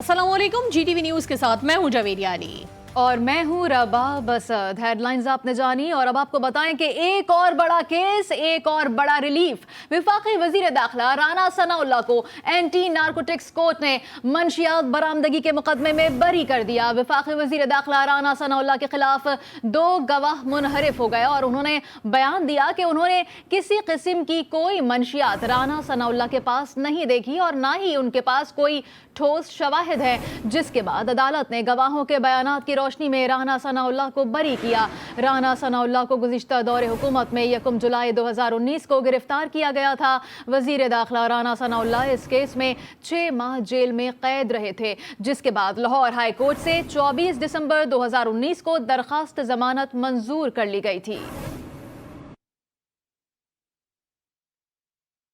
अस्सलाम वालेकुम। GTV news के साथ मैं हूं जवेरिया अली और मैं हूं रबाब असद। हेडलाइंस आपने जानी और अब आपको बताएं कि एक और बड़ा केस, एक और बड़ा रिलीफ। विफाकी वजीर दाखिला राना सनाउल्लाह को एंटी नारकोटिक्स कोर्ट ने मंशियात बरामदगी के मुकदमे में बरी कर दिया। विफाकी वजीर दाखिला राना सनाउल्लाह के खिलाफ 2 गवाह मुनहरिफ हो गए और उन्होंने बयान दिया कि उन्होंने किसी किस्म की कोई मंशियात राना सनाउल्लाह के पास नहीं देखी और ना ही उनके पास कोई ठोस शवाहिद है, जिसके बाद अदालत ने गवाहों के बयानात की रोशनी में राना सनाउल्लाह को बरी किया। राना सनाउल्लाह को गुज़िश्ता दौरे हुकूमत में 1 जुलाई 2019 को गिरफ्तार किया गया था। वजीर दाखिला राना सनाउल्लाह इस केस में 6 माह जेल में कैद रहे थे, जिसके बाद लाहौर हाई कोर्ट से 24 दिसंबर 2019 को दरखास्त जमानत मंजूर कर ली गई थी।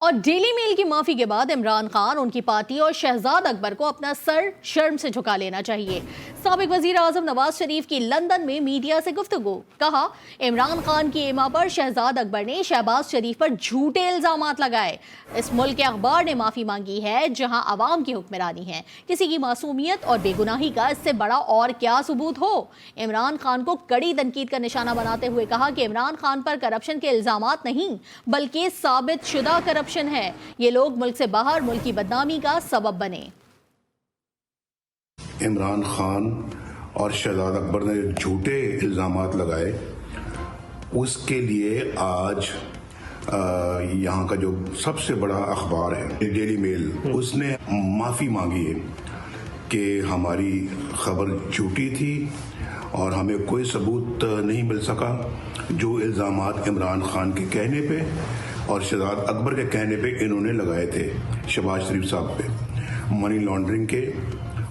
और डेली मेल की माफी के बाद इमरान खान, उनकी पार्टी और शहजाद अकबर को अपना सर शर्म से झुका लेना चाहिए। साबिक वजीर आजम नवाज शरीफ की लंदन में मीडिया से गुफ्तगू। कहा, इमरान खान की एमा पर शहजाद अकबर ने शहबाज शरीफ पर झूठे इल्जामात लगाए। इस मुल्क के अखबार ने माफी मांगी है जहां अवाम की हुक्मरानी है। किसी की मासूमियत और बेगुनाही का इससे बड़ा और क्या सबूत हो। इमरान खान को कड़ी तनकीद का निशाना बनाते हुए कहा कि इमरान खान पर करप्शन के इल्जामात नहीं बल्कि साबित शुदा करप्शन है। ये लोग मुल्क से बाहर मुल्क की बदनामी का सबब बने। इमरान खान और शहजाद अकबर ने झूठे इल्जामात लगाए, उसके लिए आज यहाँ का जो सबसे बड़ा अखबार है डेली मेल, उसने माफी मांगी है कि हमारी खबर झूठी थी और हमें कोई सबूत नहीं मिल सका। जो इल्जामात इमरान खान के कहने पे और शहजाद अकबर के कहने पे इन्होंने लगाए थे शहबाज शरीफ साहब पे, मनी लॉन्ड्रिंग के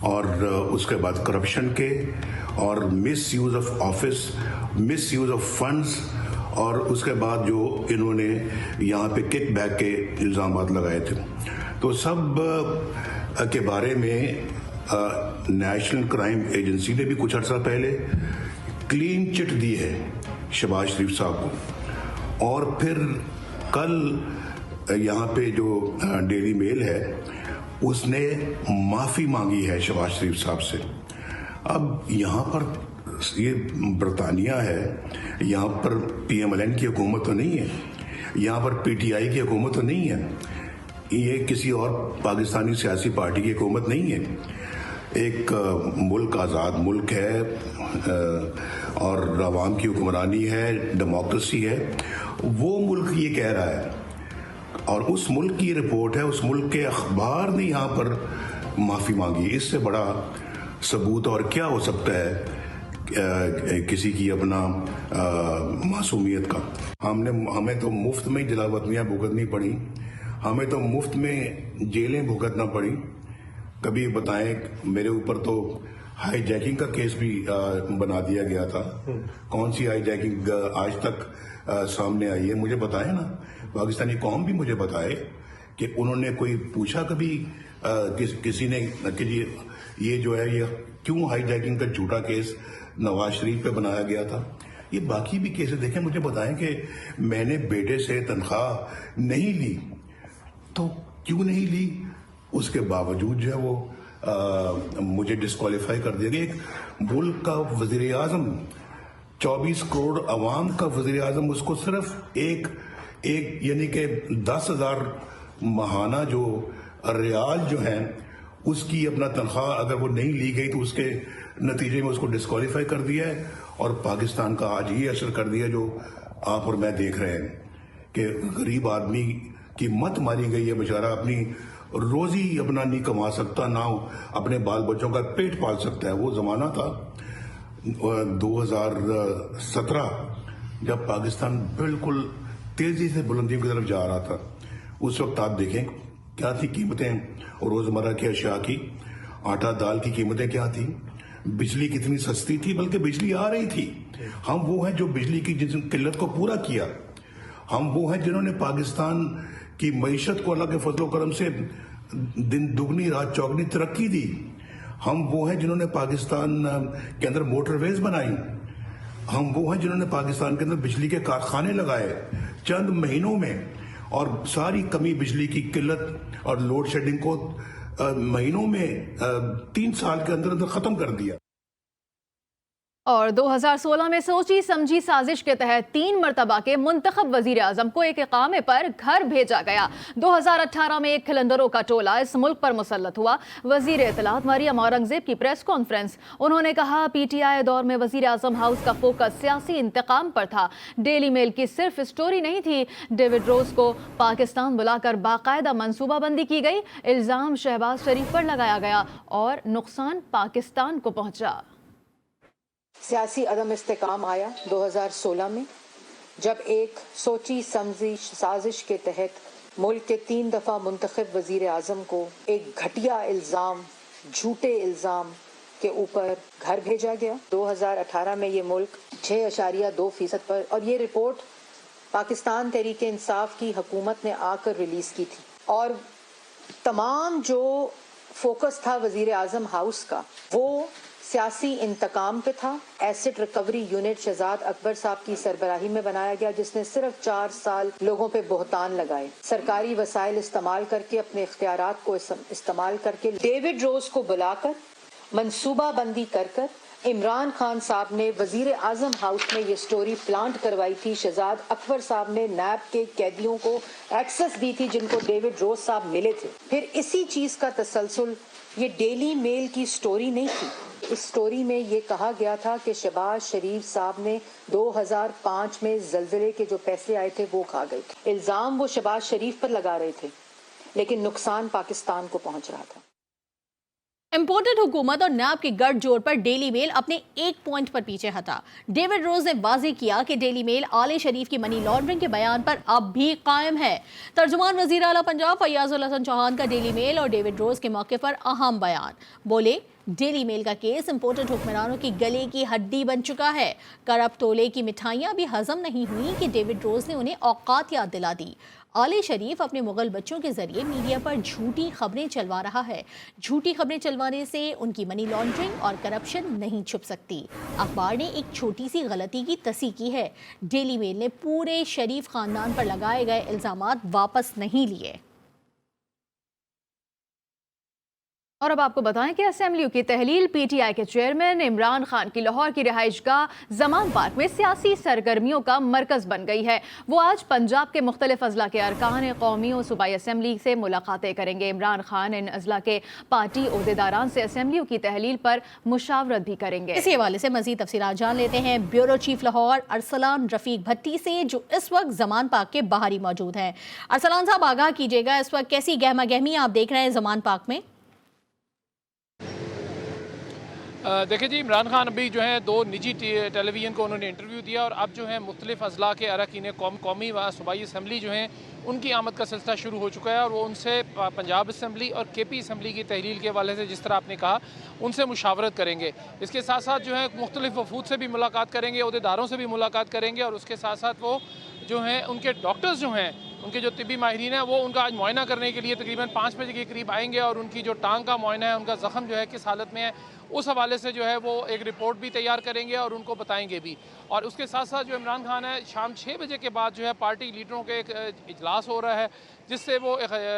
और उसके बाद करप्शन के और miss use of office, miss use of funds, और उसके बाद जो इन्होंने यहाँ पे किक बैक के इल्जामात लगाए थे। तो सब के बारे में नेशनल क्राइम एजेंसी ने भी कुछ अर्सा पहले क्लीन चिट दी है शहबाज शरीफ साहब को, और फिर कल यहाँ पे जो डेली मेल है उसने माफी मांगी है शहबाज शरीफ साहब से। अब यहाँ पर ये बरतानिया है, यहाँ पर PMLN की हुकूमत तो नहीं है, यहाँ पर PTI की हुकूमत तो नहीं है, ये किसी और पाकिस्तानी सियासी पार्टी की हुकूमत नहीं है। एक मुल्क आज़ाद मुल्क है और अवाम की हुक्मरानी है, डेमोक्रेसी है, वो मुल्क ये कह रहा है और उस मुल्क की रिपोर्ट है, उस मुल्क के अखबार ने यहाँ पर माफ़ी मांगी। इससे बड़ा सबूत और क्या हो सकता है किसी की अपना मासूमियत का। हमें तो मुफ्त में जलावतनियाँ भुगतनी पड़ी, हमें तो मुफ्त में जेलें भुगतना पड़ी। कभी बताएं, मेरे ऊपर तो हाई जैकिंग का केस भी बना दिया गया था। कौन सी हाई जैकिंग आज तक सामने आई है, मुझे बताएं ना। पाकिस्तानी कौम भी मुझे बताए कि उन्होंने कोई पूछा कभी किसी ने कि ये जो है ये क्यों हाई जैकिंग का झूठा केस नवाज शरीफ पे बनाया गया था। ये बाकी भी केसेस देखें, मुझे बताएं कि मैंने बेटे से तनख्वाह नहीं ली, तो क्यों नहीं ली, उसके बावजूद जो है वो मुझे डिस्क्वालीफाई कर दिया गया। एक मुल्क का वजीर आजम, 24 करोड़ अवाम का वजीर आजम, उसको सिर्फ एक यानी कि 10,000 माहाना जो रियाल जो है उसकी अपना तनख्वाह अगर वो नहीं ली गई तो उसके नतीजे में उसको डिस्क्वालीफाई कर दिया है। और पाकिस्तान का आज ये असर कर दिया जो आप और मैं देख रहे हैं कि गरीब आदमी की मत मारी गई है, बेचारा अपनी रोजी अपना नहीं कमा सकता, ना अपने बाल बच्चों का पेट पाल सकता है। वो जमाना था 2017 जब पाकिस्तान बिल्कुल तेजी से बुलंदियों की तरफ जा रहा था। उस वक्त आप देखें क्या थी कीमतें रोजमर्रा की अशिया की, आटा दाल की कीमतें क्या थी, बिजली कितनी सस्ती थी, बल्कि बिजली आ रही थी। हम वो हैं जो बिजली की जिस किल्लत को पूरा किया, हम वो हैं जिन्होंने पाकिस्तान की मईशत को अल्लाह के फजलो करम से दिन दुगनी रात चौगनी तरक्की दी। हम वो हैं जिन्होंने पाकिस्तान के अंदर मोटरवेज बनाई। हम वो हैं जिन्होंने पाकिस्तान के अंदर बिजली के कारखाने लगाए चंद महीनों में, और सारी कमी बिजली की किल्लत और लोड शेडिंग को महीनों में 3 साल के अंदर खत्म कर दिया। और 2016 में सोची समझी साजिश के तहत 3 मरतबा के मुंतखब वजीर आजम को एक इकामे पर घर भेजा गया। 2018 में एक खिलंदरों का टोला इस मुल्क पर मुसल्लत हुआ। वजीर इत्तलात मरियम औरंगजेब की प्रेस कॉन्फ्रेंस, उन्होंने कहा PTI दौर में वजीर आजम हाउस का फोकस सियासी इंतकाम पर था। डेली मेल की सिर्फ स्टोरी नहीं थी, डेविड रोज को पाकिस्तान बुलाकर बाकायदा मनसूबाबंदी की गई, इल्जाम शहबाज शरीफ पर लगाया गया और नुकसान पाकिस्तान को पहुंचा। सियासी अदम इस्तेकाम आया 2016 में, जब एक सोची समझी साजिश के तहत मुल्क के 3 दफ़ा मुंतखब वजीर आज़म को एक घटिया इल्ज़ाम, झूठे इल्ज़ाम के ऊपर घर भेजा गया। 2018 में ये मुल्क 6.2% पर, और ये रिपोर्ट पाकिस्तान तहरीक इंसाफ की हुकूमत ने आकर रिलीज़ की थी। और तमाम जो फोकस था वजीर आज़म हाउस का, वो सियासी इंतकाम पे था। Asset recovery unit Shahzad Akbar साहब की सरबराही में बनाया गया, जिसने सिर्फ 4 साल लोगों पे बोहतान लगाए। सरकारी वसाइल इस्तेमाल करके, अपने इख्तियारात को इस्तेमाल करके डेविड रोज को बुलाकर मनसूबा बंदी कर इमरान खान साहब ने वजीर आजम हाउस में ये स्टोरी प्लांट करवाई थी। शहजाद अकबर साहब ने नैब के कैदियों को एक्सेस दी थी जिनको डेविड रोज साहब मिले थे। फिर इसी चीज का तसलसल, ये डेली मेल की स्टोरी नहीं थी। इस स्टोरी में ये कहा गया था कि शहबाज शरीफ साहब ने 2005 में ज़लज़ले के जो पैसे आए थे वो खा गए थे। इल्ज़ाम वो शहबाज शरीफ पर लगा रहे थे, लेकिन नुकसान पाकिस्तान को पहुंच रहा था। इम्पोर्टेड हुकूमत और नैब के गठजोड़ पर डेली मेल अपने एक पॉइंट पर पीछे हटा। डेविड रोज ने वाज़ेह किया कि डेली मेल आले शरीफ की मनी लॉन्ड्रिंग के बयान पर अब भी कायम है। तर्जुमान वज़ीर आला पंजाब फैयाज़ुल हसन चौहान का डेली मेल और डेविड रोज के मौके पर अहम बयान। बोले, डेली मेल का केस इम्पोर्टेड हुक्मरानों की गले की हड्डी बन चुका है। करब तोले की मिठाइयाँ भी हजम नहीं हुई कि डेविड रोज ने उन्हें औकात याद दिला दी। आले शरीफ अपने मुगल बच्चों के जरिए मीडिया पर झूठी खबरें चलवा रहा है। झूठी खबरें चलवाने से उनकी मनी लॉन्ड्रिंग और करप्शन नहीं छुप सकती। अखबार ने एक छोटी सी गलती की तस्दीक की है। डेली मेल ने पूरे शरीफ खानदान पर लगाए गए इल्जामात वापस नहीं लिए। और अब आपको बताएं कि असेंबली की तहलील PTI के चेयरमैन इमरान खान की लाहौर की रिहाइशगाह जमान पार्क में सियासी सरगर्मियों का मरकज बन गई है। वो आज पंजाब के मुख्तलिफ अजला के अरकान कौमी और सूबाई असेंबली से मुलाकातें करेंगे। इमरान खान इन अजला के पार्टी ओहदेदारान से असेंबली की तहलील पर मुशावरत भी करेंगे। इसी हवाले से मजीद तफसीलात जान लेते हैं ब्यूरो चीफ लाहौर अरसलान रफीक भट्टी से, जो इस वक्त जमान पार्क के बाहर ही मौजूद हैं। अरसलान साहब, आगाह कीजिएगा, इस वक्त कैसी गहमा गहमी आप देख रहे हैं जमान पार्क में? देखिए जी, इमरान खान अभी जो है 2 निजी टेलीविज़न को उन्होंने इंटरव्यू दिया और अब जो है मुख्तलिफ अजला के अरकान कौमी व सूबाई असम्बली जो हैं उनकी आमद का सिलसिला शुरू हो चुका है और वो उनसे पंजाब असम्बली और KP असम्बली की तहलील के हवाले से, जिस तरह आपने कहा, उनसे मुशावरत करेंगे। इसके साथ साथ जो है मुख्तलिफ वफूद से भी मुलाकात करेंगे, ओहदेदारों से भी मुलाकात करेंगे और उसके साथ साथ वो जो हैं उनके डॉक्टर्स जो हैं, उनके जो तिब्बी माहिरीन हैं, वो उनका आज मुआयना करने के लिए तकरीबन 5 बजे के करीब आएंगे और उनकी जो टांग का मुआयना है, उनका ज़ख़म जो है किस हालत में है, उस हवाले से जो है वो एक रिपोर्ट भी तैयार करेंगे और उनको बताएंगे भी। और उसके साथ साथ जो इमरान खान है, शाम 6 बजे के बाद जो है पार्टी लीडरों के एक इजलास हो रहा है, जिससे वो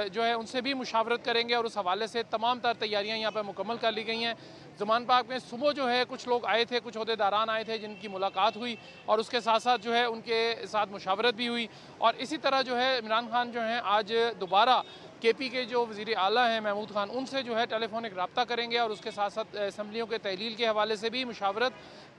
जो है उनसे भी मुशावरत करेंगे और उस हवाले से तमाम तर तैयारियाँ यहाँ पर मुकम्मल कर ली गई हैं। ज़मान पार्क में सुबह जो है कुछ लोग आए थे, कुछ ओहदेदारान आए थे जिनकी मुलाकात हुई और उसके साथ साथ जो है उनके साथ मुशावरत भी हुई। और इसी तरह जो है इमरान खान जो है आज दोबारा KP के जो वज़ीर आला हैं महमूद खान, उनसे जो है टेलीफोनिक रब्ता करेंगे और उसके साथ साथ असम्बलियों के तहलील के हवाले से भी मुशावरत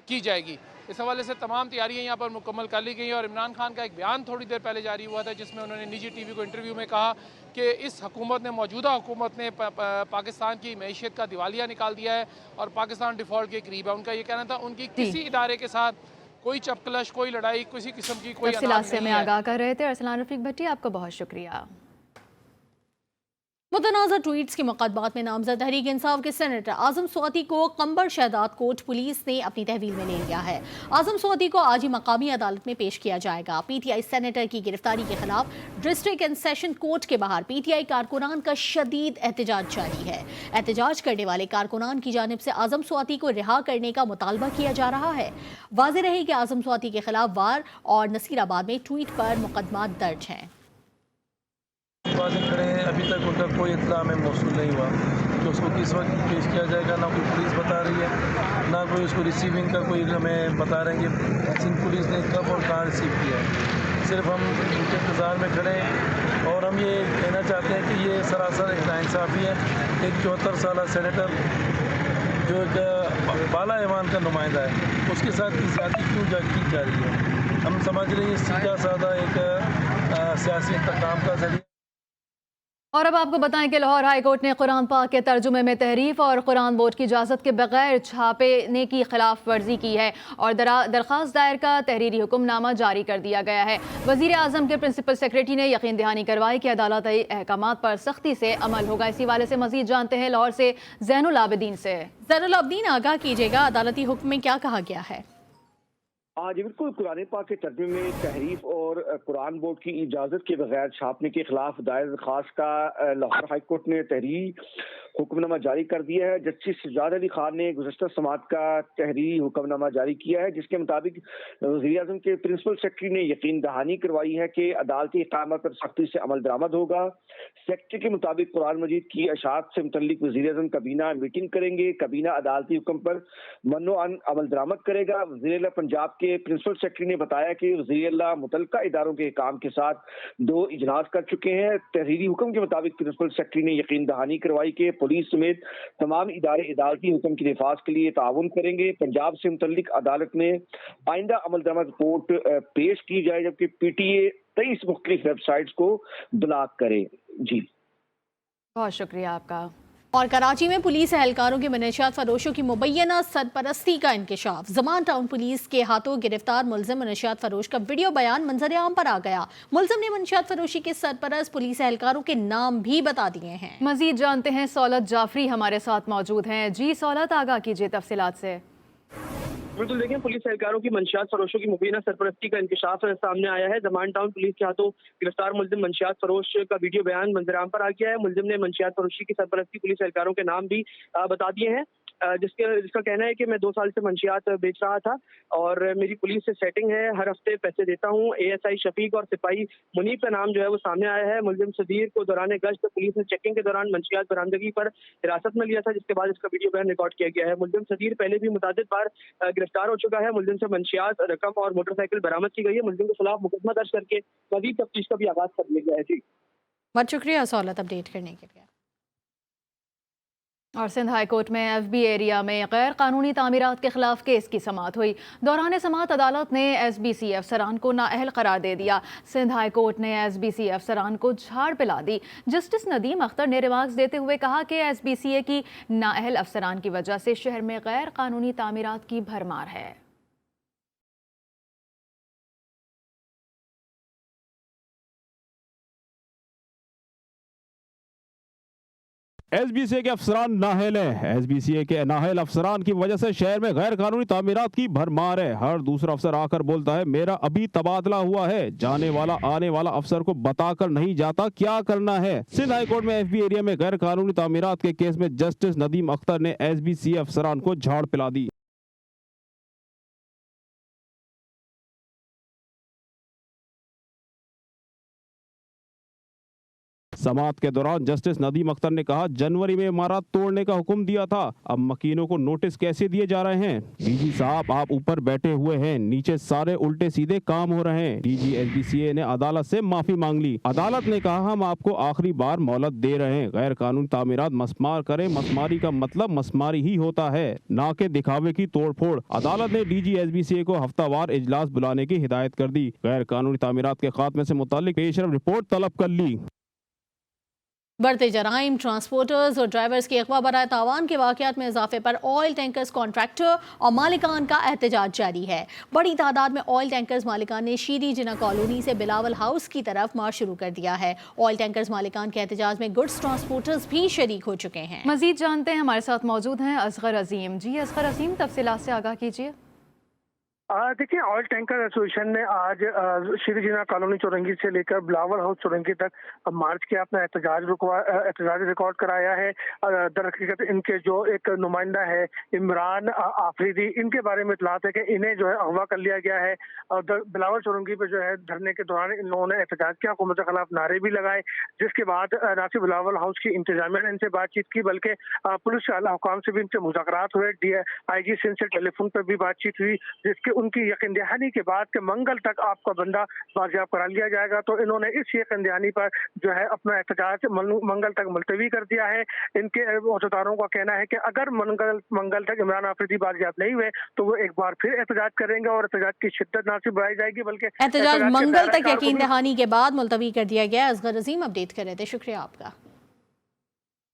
की जाएगी। इस हवाले से तमाम तैयारियां यहाँ पर मुकम्मल कर ली गई हैं। और इमरान खान का एक बयान थोड़ी देर पहले जारी हुआ था जिसमें उन्होंने निजी TV को इंटरव्यू में कहा कि इस हुकूमत ने, मौजूदा हुकूमत ने पाकिस्तान की मैशियत का दिवालिया निकाल दिया है और पाकिस्तान डिफ़ॉल्ट के करीब है। उनका ये कहना था उनकी किसी इदारे के साथ कोई चपकलश, कोई लड़ाई, किसी किस्म की कोई तफसीलात से हमें आगाह कर रहे थे अरसलान रफीक भट्टी, आपको बहुत शुक्रिया। मुतनाज़ा ट्वीट्स के मुकदमात में नामजद तहरीक इंसाफ के सेनेटर आजम स्वाति को कंबर शहदाद कोर्ट पुलिस ने अपनी तहवील में ले लिया है। आजम स्वाति को आज ही मकामी अदालत में पेश किया जाएगा। PTI सेनेटर की गिरफ्तारी के खिलाफ डिस्ट्रिक्ट एंड सेशन कोर्ट के बाहर PTI कारकुनान का शदीद एहतजाज जारी है। एहतजाज करने वाले कारकुनान की जानिब से आजम स्वाति को रिहा करने का मुतालबा किया जा रहा है। वाज़ेह रहे कि आजम स्वाति के खिलाफ वार और नसीराबाद में ट्वीट पर मुकदमात दर्ज हैं। वाले खड़े हैं, अभी तक उनका कोई इत्तला हमें मौसूल नहीं हुआ कि उसको किस वक्त पेश किया जाएगा। ना कोई पुलिस बता रही है, ना कोई उसको रिसीविंग का कोई हमें बता रहे हैं कि सिंध पुलिस ने कब और कहाँ रिसीव किया है। सिर्फ हम उनके इंतज़ार में खड़े हैं और हम ये कहना चाहते हैं कि ये सरासर एक नाइंसाफ़ी है। एक 74 साल सेनेटर जो एक बाला ऐवान का नुमाइंदा है, उसके साथ की ज़्यादती क्यों की जा रही है। हम समझ रहे हैं सीधा साधा एक सियासी इंतकाम का ज़रिया। और अब आपको बताएं कि लाहौर हाई कोर्ट ने कुरान पाक के तर्जुमे में तहरीफ और कुरान बोर्ड की इजाज़त के बगैर छापने की खिलाफ वर्जी की है और दरख्वास्त दायर का तहरीरी हुक्मनामा जारी कर दिया गया है। वज़ीर आज़म के प्रिंसिपल सेक्रेटरी ने यकीन दहानी करवाई कि अदालती अहकामात पर सख्ती से अमल होगा। इसी वाले से मज़ीद जानते हैं लाहौर से ज़ैनुल आबिदीन से। ज़ैनुल आबिदीन, आगाह कीजिएगा, अदालती हुक्म में क्या कहा गया है? जी बिल्कुल, कुरान पाक के तर्जुमे में तहरीफ और कुरान बोर्ड की इजाज़त के बगैर छापने के खिलाफ दायर दरख्वास्त का लाहौर हाई कोर्ट ने तहरीरी हुक्मनामा जारी कर दिया है। जस्टिस सज्जाद अली खान ने गुज़श्ता समात का तहरीरी हुक्मनामा जारी किया है, जिसके मुताबिक वज़ीर आज़म के प्रिंसिपल सेक्रेटरी ने यकीन दहानी करवाई है कि अदालती अहकामात पर सख्ती से अमल दरामद होगा। सेक्रेटरी के मुताबिक कुरान मजीद की अशात से मुतल्लिक वज़ीर आज़म कबीना मीटिंग करेंगे। कबीना अदालती हुक्म पर मनो अमल दरामद करेगा। वज़ीर पंजाब के प्रिंसिपल सेक्रेटरी ने बताया कि वज़ीर मुतल्लिका इदारों के काम के साथ 2 इजलास कर चुके हैं। तहरीरी हुक्म के मुताबिक प्रिंसिपल सेक्रेटरी ने यकीन दहानी करवाई कि पुलिस समेत तमाम इदारे अदालती हुक्म की हिफाजत के लिए ताउन करेंगे। पंजाब से मुतल्लिक अदालत में आइंदा अमल दरामद रिपोर्ट पेश की जाए, जबकि PTA 23 मुख्तलिफ वेबसाइट्स को ब्लॉक करे। जी बहुत शुक्रिया आपका। और कराची में पुलिस एहलकारों के मनशियात फरोशों की मुबैना सरपरस्ती का इंकशाफ। ज़मान टाउन पुलिस के हाथों गिरफ्तार मुलजिम मनशियात फरोश का वीडियो बयान मंजर आम पर आ गया। मुलजिम ने मनशियात फरोशी के सरपरस्त पुलिस एहलकारों के नाम भी बता दिए हैं। मजीद जानते हैं, सौलत जाफरी हमारे साथ मौजूद हैं। जी सौलत, आगाह कीजिए तफसीलात से। बिल्कुल, देखें, पुलिस एहलकारों की मंशियात फरोशों की मुबीना सरपरस्ती का इंकशाफ सामने आया है। ज़मान टाउन पुलिस के हाथों गिरफ्तार मुलजिम मंशियात फरोश का वीडियो बयान मंजराम पर आ गया है। मुलजिम ने मंशियात फरोशी की सरपरस्ती पुलिस एहलकारों के नाम भी बता दिए हैं, जिसका कहना है कि मैं 2 साल से मंशियात बेच रहा था और मेरी पुलिस से सेटिंग है, हर हफ्ते पैसे देता हूँ। ASI शफीक और सिपाही मुनीब का नाम जो है वो सामने आया है। मुलजिम सदीर को दौरान गश्त पुलिस ने चेकिंग के दौरान मंशियात बरामदगी पर हिरासत में लिया था, जिसके बाद इसका वीडियो बयान रिकॉर्ड किया गया है। मुलजिम सदीर पहले भी मुतादिद बार गिरफ्तार हो चुका है। मुलजिम से मंशियात, रकम और मोटरसाइकिल बरामद की गई है। मुलजिम के खिलाफ मुकदमा दर्ज करके मजीद तफ्तीश का भी आगाज कर दिया गया है। जी बहुत शुक्रिया सौलत अपडेट करने के लिए। और सिंध हाई कोर्ट में FB एरिया में गैर कानूनी तामीरात के खिलाफ केस की समाअत हुई। दौरान समाअत अदालत ने SBC अफसरान को नाअहल करार दे दिया। सिंध हाई कोर्ट ने SBC अफसरान को झाड़ पिला दी। जस्टिस नदीम अख्तर ने रिमार्क्स देते हुए कहा कि SBCA की नाअहल अफसरान की वजह से शहर में गैर कानूनी तामीरात की भरमार है। SBCA के अफसरान नाअहल हैं। SBCA के नाअहल अफसरान की वजह से शहर में गैर कानूनी तामीरात की भरमार है। हर दूसरा अफसर आकर बोलता है मेरा अभी तबादला हुआ है, जाने वाला आने वाला अफसर को बताकर नहीं जाता, क्या करना है। सिंध हाई कोर्ट में FB एरिया में गैर कानूनी तामीरात के केस में जस्टिस नदीम अख्तर ने SBCA अफसरान को झाड़ पिला दी। समाअत के दौरान जस्टिस नदीम अख्तर ने कहा जनवरी में इमारत तोड़ने का हुक्म दिया था, अब मकीनों को नोटिस कैसे दिए जा रहे हैं। DG साहब आप ऊपर बैठे हुए हैं, नीचे सारे उल्टे सीधे काम हो रहे हैं। DG SBCA ने अदालत से माफी मांग ली। अदालत ने कहा हम आपको आखिरी बार मोहलत दे रहे हैं, गैर कानूनी तामीरात मसमार करें, मसमारी का मतलब मसमारी ही होता है, ना के दिखावे की तोड़ फोड़। अदालत ने DG SBCA को हफ्तावार इजलास बुलाने की हिदायत कर दी। गैर कानूनी तामीरात के खात्मे से मुताल्लिक पेशरफ रिपोर्ट तलब कर ली। बढ़ते जराइम, ट्रांसपोर्टर्स और ड्राइवर्स की अगवा बराए तावान के वाक़यात में इजाफे पर ऑयल टैंकर्स कॉन्ट्रैक्टर और मालिकान का एहतजाज जारी है। बड़ी तादाद में ऑयल टैंकर्स मालिकान ने शीरी जिना कॉलोनी से बिलावल हाउस की तरफ मार्च शुरू कर दिया है। ऑयल टैंकर्स मालिकान के एहतजाज में गुड्स ट्रांसपोर्टर्स भी शरीक हो चुके हैं। मजीद जानते हैं, हमारे साथ मौजूद हैं असगर अजीम। जी असगर अजीम, तफसीलात से आगाह कीजिए। देखिए, ऑयल टैंकर एसोसिएशन ने आज श्री जिना कॉलोनी चौरंगी से लेकर बिलावल हाउस चौरंगी तक मार्च किया, अपना एहतजाज रिकॉर्ड कराया है। दरहकीकत इनके जो एक नुमाइंदा है इमरान आफरीदी, इनके बारे में इतलात है कि इन्हें जो है अगवा कर लिया गया है और बिलावल चौरंगी पे जो है धरने के दौरान इन लोगों ने एहतजाज किया, हुकूमत के खिलाफ नारे भी लगाए। जिसके बाद ना सिर्फ बिलावल हाउस की इंतजामिया ने इनसे बातचीत की बल्कि पुलिस के आला हुकाम से भी इनसे मुज़ाकरात हुए। IG सिंध से टेलीफोन पर भी बातचीत हुई, जिसके उनकी यकीन दहानी के बाद कि मंगल तक आपका बंदा बाजियाब करा लिया जाएगा। तो इन्होंने इस यकीन दहानी पर जो है अपना एहतजाज मंगल तक मुलतवी कर दिया है। इनके अहदेदारों का कहना है कि अगर मंगल तक इमरान आफरीदी बाजियाब नहीं हुए तो वो एक बार फिर एहतजाज करेंगे और एहतजाज की शिद्दत ना सिर्फ बढ़ाई जाएगी बल्कि एहतजाज मंगल तक यकीन दहानी के बाद मुलतवी कर दिया गया। असगर अजीम अपडेट कर रहे थे, शुक्रिया आपका।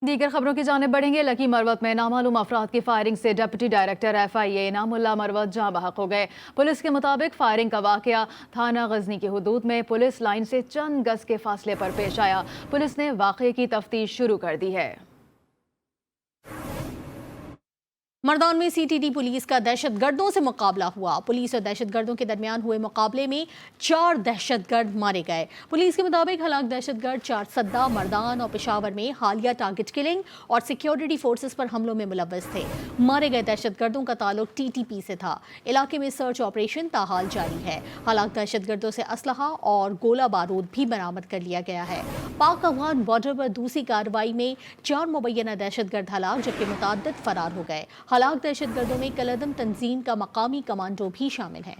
दीगर खबरों की जानिब बढ़ेंगे। लकी मरवत में नामालूम अफराद की फायरिंग से deputy director FIA Inamullah Marwat जाँ बहक हो गए। पुलिस के मुताबिक फायरिंग का वाकया थाना गजनी की हुदूद में पुलिस लाइन से चंद गज के फासले पर पेश आया। पुलिस ने वाकये की तफ्तीश शुरू कर दी है। मर्दान में CTD पुलिस का दहशतगर्दों से मुकाबला हुआ। पुलिस और दहशतगर्दों के दरमियान हुए मुकाबले में 4 दहशतगर्द मारे गए। पुलिस के मुताबिक हलाक दहशतगर्द 4 सद्दा, मर्दान और पेशावर में हालिया टारगेट किलिंग और सिक्योरिटी फोर्सेस पर हमलों में मुलव्वस थे। मारे गए दहशतगर्दों का ताल्लुक TTP से था। इलाके में सर्च ऑपरेशन ताहाल जारी है। हलाक दहशतगर्दों से असलहा और गोला बारूद भी बरामद कर लिया गया है। पाक अफगान बॉर्डर पर दूसरी कार्रवाई में 4 मुबैना दहशतगर्द हलाक जबकि मुतअद्दिद फरार हो गए। हलाक दहशतगर्दों में कलदम तंजीम का मकामी कमांडो भी शामिल है।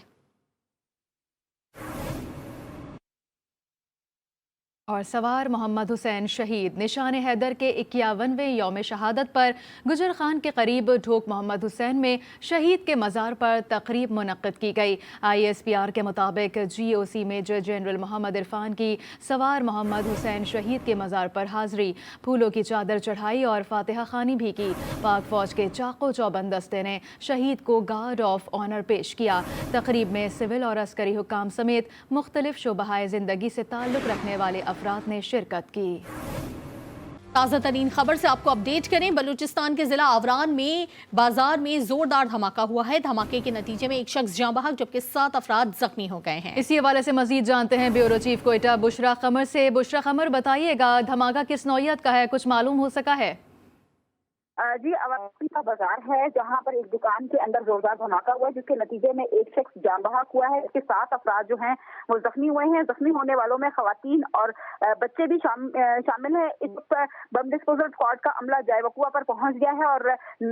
और सवार मोहम्मद हुसैन शहीद। निशान हैदर के 51वें यौम शहादत पर गुजर खान के करीब ढोक मोहम्मद हुसैन में शहीद के मज़ार पर तकरीब मुनक्किद की गई। ISPR के मुताबिक GOC major general Mohammad Irfan की सवार मोहम्मद हुसैन शहीद के मज़ार पर हाज़री, फूलों की चादर चढ़ाई और फातिहा खानी भी की। पाक फौज के चाको चौबंद दस्ते ने शहीद को गार्ड ऑफ ऑनर पेश किया। तकरीब में सिविल और अस्करी हुकाम समेत मुख्तलिफ शोबाए ज़िंदगी से ताल्लुक़ रखने वाले अफराद ने शिरकत की। ताज़ा तरीन खबर से आपको अपडेट करें। बलूचिस्तान के जिला आवरान में बाजार में जोरदार धमाका हुआ है। धमाके के नतीजे में एक शख्स जाँ बहक जबकि 7 अफराद जख्मी हो गए हैं। इसी हवाले से मजीद जानते हैं ब्यूरो चीफ कोयटा बुशरा कमर से। बुशरा कमर, बताइएगा धमाका किस नौयत का है, कुछ मालूम हो सका है? जी, अवासी का बाजार है जहां पर एक दुकान के अंदर जोरदार धमाका हुआ है जिसके नतीजे में एक शख्स जाँ बहक हुआ है। इसके 7 अफराद जो हैं वो जख्मी हुए हैं। जख्मी होने वालों में खवातीन और बच्चे भी शामिल हैं। इस बम डिस्पोजल स्क्वाड का अमला जायवकुआ पर पहुंच गया है और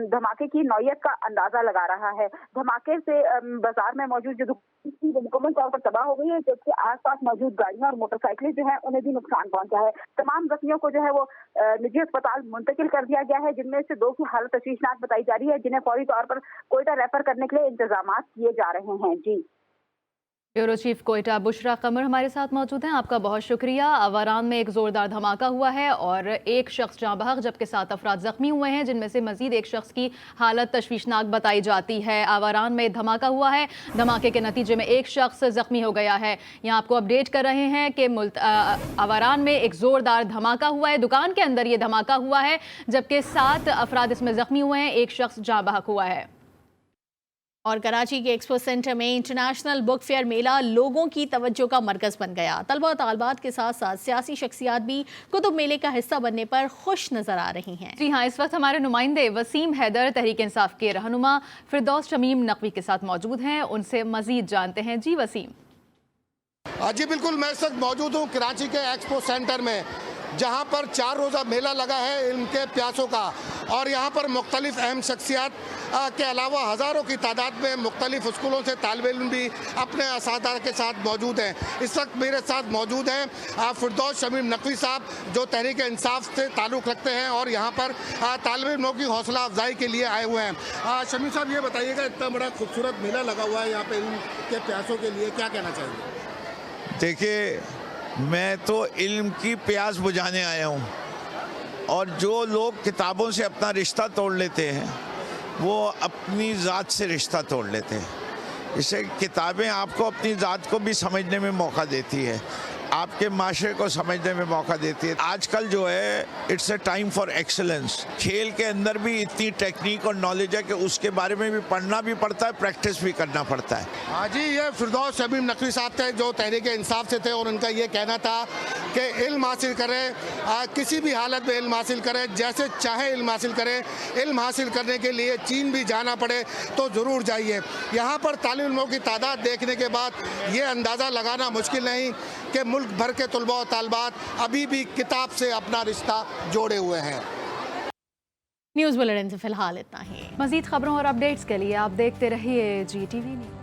धमाके की नौयत का अंदाजा लगा रहा है। धमाके से बाजार में मौजूद जो दुकान थी वो मुकम्मल तौर पर तबाह हो गई है, जबकि आसपास मौजूद गाड़ियां और मोटरसाइकिलें जो है उन्हें भी नुकसान पहुंचा है। तमाम जख्मियों को जो है वो निजी अस्पताल मुंतकिल कर दिया गया है, जिनमें से 2 की हालत तशवीशनाक बताई जा रही है, जिन्हें फौरी तौर पर कोयटा रेफर करने के लिए इंतजामात किए जा रहे हैं। जी, ब्यूरो चीफ कोयटा बुशरा कमर हमारे साथ मौजूद हैं, आपका बहुत शुक्रिया। आवारान में एक जोरदार धमाका हुआ है और एक शख्स जाँ बहक जबकि 7 अफराद जख्मी हुए हैं, जिनमें से मजीद एक शख्स की हालत तशवीशनाक बताई जाती है। आवारान में धमाका हुआ है, धमाके के नतीजे में एक शख्स जख्मी हो गया है। यहाँ आपको अपडेट कर रहे हैं कि आवारान में एक जोरदार धमाका हुआ है, दुकान के अंदर ये धमाका हुआ है जबकि 7 अफराद इसमें जख्मी हुए हैं, एक शख्स जाँ बहक हुआ है। और कराची के एक्सपो सेंटर में इंटरनेशनल बुक फेयर मेला लोगों की तवज्जो का मरकज़ बन गया। तलबा तालबात के साथ साथ सियासी शख्सियात भी कुतुब मेले का हिस्सा बनने पर खुश नजर आ रही हैं। जी हाँ, इस वक्त हमारे नुमाइंदे वसीम हैदर तहरीक इंसाफ के रहनुमा फिरदौस शमीम नकवी के साथ मौजूद हैं, उनसे मजीद जानते हैं। जी वसीम। जी बिल्कुल, मैं इस वक्त मौजूद हूँ कराची के एक्सपो सेंटर में, जहाँ पर 4 रोज़ा मेला लगा है इल्म के प्यासों का। और यहाँ पर मुख्तलिफ अहम शख्सियात के अलावा हज़ारों की तादाद में मुख्तलिफ स्कूलों से तालिब इल्म भी अपने असातिज़ा के साथ मौजूद हैं। इस वक्त मेरे साथ मौजूद हैं फिरदौस शमीम नकवी साहब, जो तहरीक इंसाफ से ताल्लुक़ रखते हैं और यहाँ पर तालिब इल्मों की हौसला अफजाई के लिए आए हुए हैं। शमीम साहब, ये बताइएगा, इतना बड़ा खूबसूरत मेला लगा हुआ है यहाँ पर इल्म के प्यासों के लिए, क्या कहना चाहिए? देखिए, मैं तो इल्म की प्यास बुझाने आया हूँ, और जो लोग किताबों से अपना रिश्ता तोड़ लेते हैं वो अपनी ज़ात से रिश्ता तोड़ लेते हैं। इससे किताबें आपको अपनी ज़ात को भी समझने में मौका देती है। آپ کے معاشرے کو سمجھنے میں موقع دیتی ہے. آج کل جو ہے it's a time for excellence. کھیل کے اندر بھی اتنی ٹیکنیک اور نالج ہے کہ اس کے بارے میں بھی پڑھنا بھی پڑتا ہے, پریکٹس بھی کرنا پڑتا ہے. ہاں جی, یہ فردوس شمیم نقوی صاحب تھے جو تحریک انصاف سے تھے, اور ان کا یہ کہنا تھا کہ علم حاصل کرے, کسی بھی حالت میں علم حاصل کرے, جیسے چاہے علم حاصل کرے. علم حاصل کرنے کے لیے چین بھی جانا پڑے تو ضرور جائیے. یہاں پر طالب علموں کی تعداد دیکھنے کے بعد یہ اندازہ لگانا مشکل نہیں کہ ملک بھر کے طلباء و طالبات ابھی بھی کتاب سے اپنا رشتہ جوڑے ہوئے ہیں. نیوز بلیٹن سے فی الحال اتنا ہی. مزید خبروں اور اپڈیٹس کے لیے آپ دیکھتے رہیے GTV نیوز.